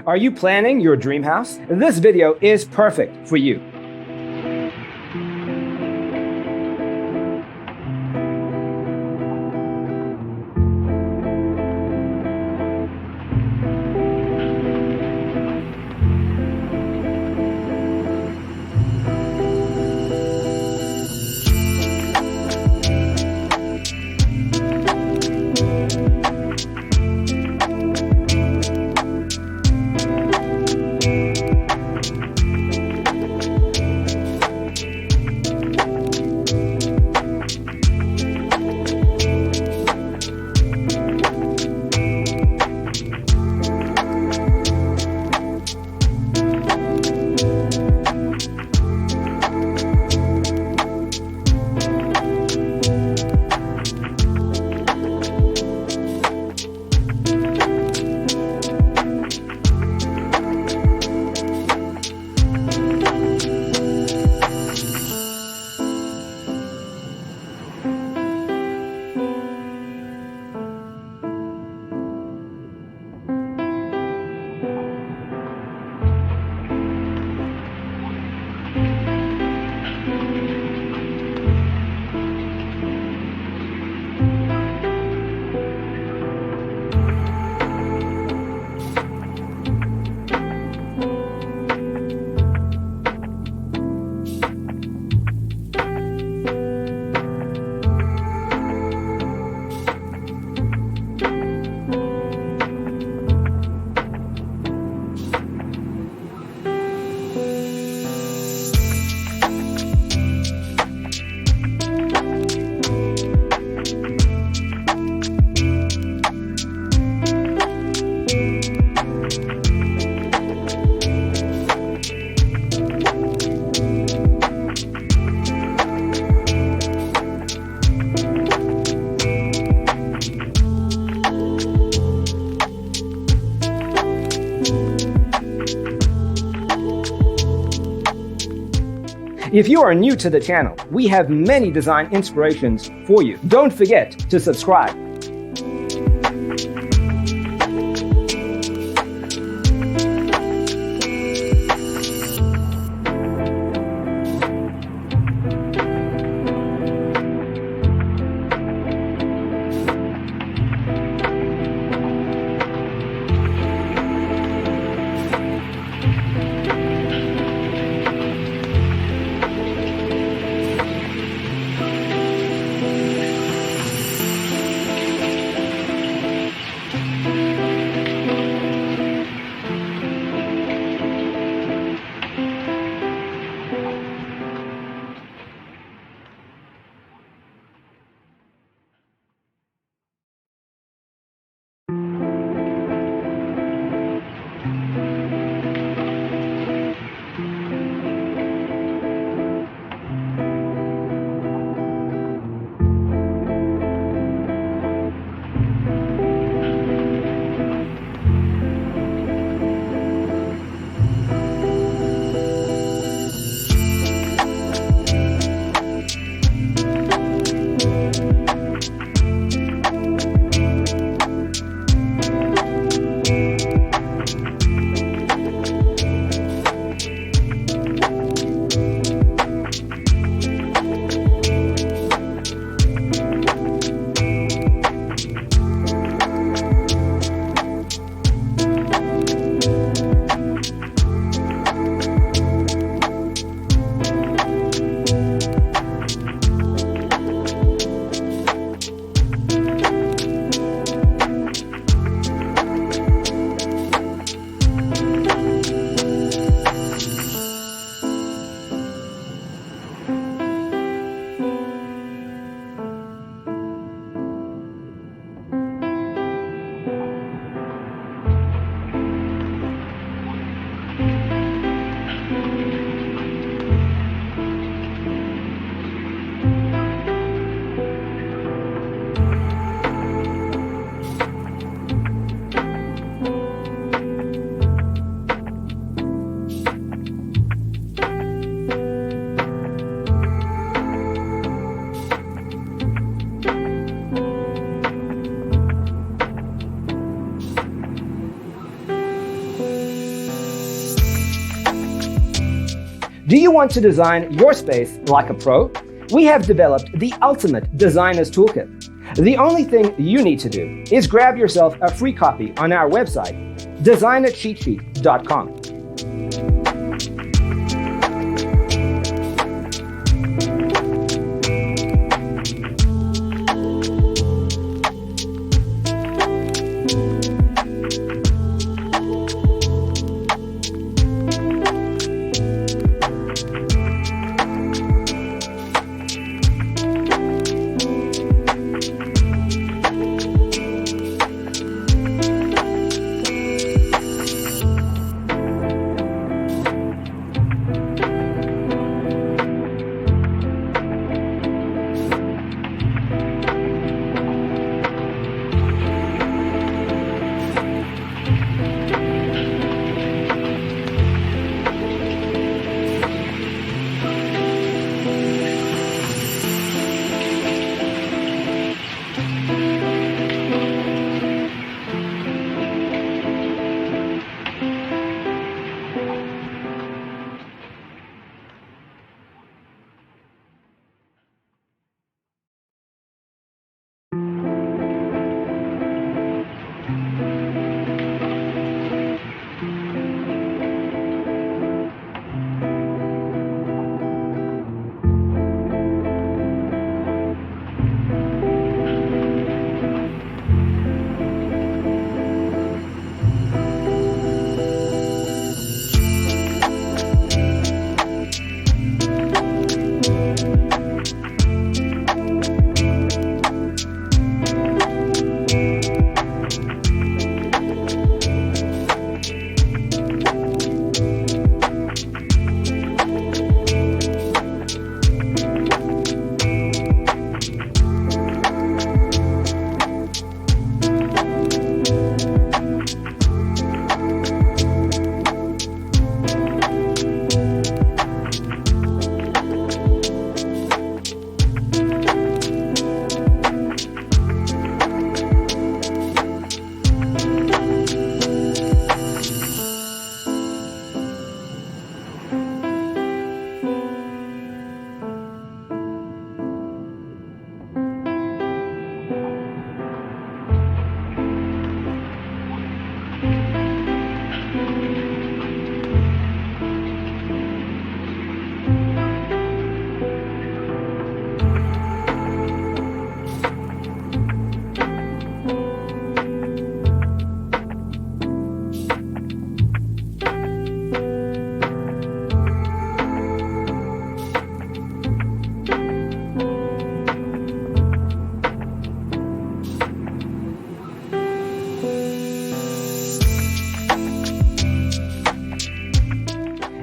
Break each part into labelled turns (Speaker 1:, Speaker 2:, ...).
Speaker 1: Are you planning your dream house? This video is perfect for you. If you are new to the channel, we have many design inspirations for you. Don't forget to subscribe. Do you want to design your space like a pro? We have developed the ultimate designer's toolkit. The only thing you need to do is grab yourself a free copy on our website, designercheatsheet.com.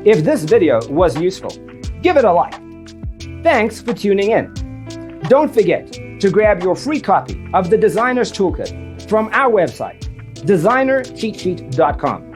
Speaker 2: If this video was useful, give it a like. Thanks for tuning in. Don't forget to grab your free copy of the Designer's Toolkit from our website, designercheatsheet.com.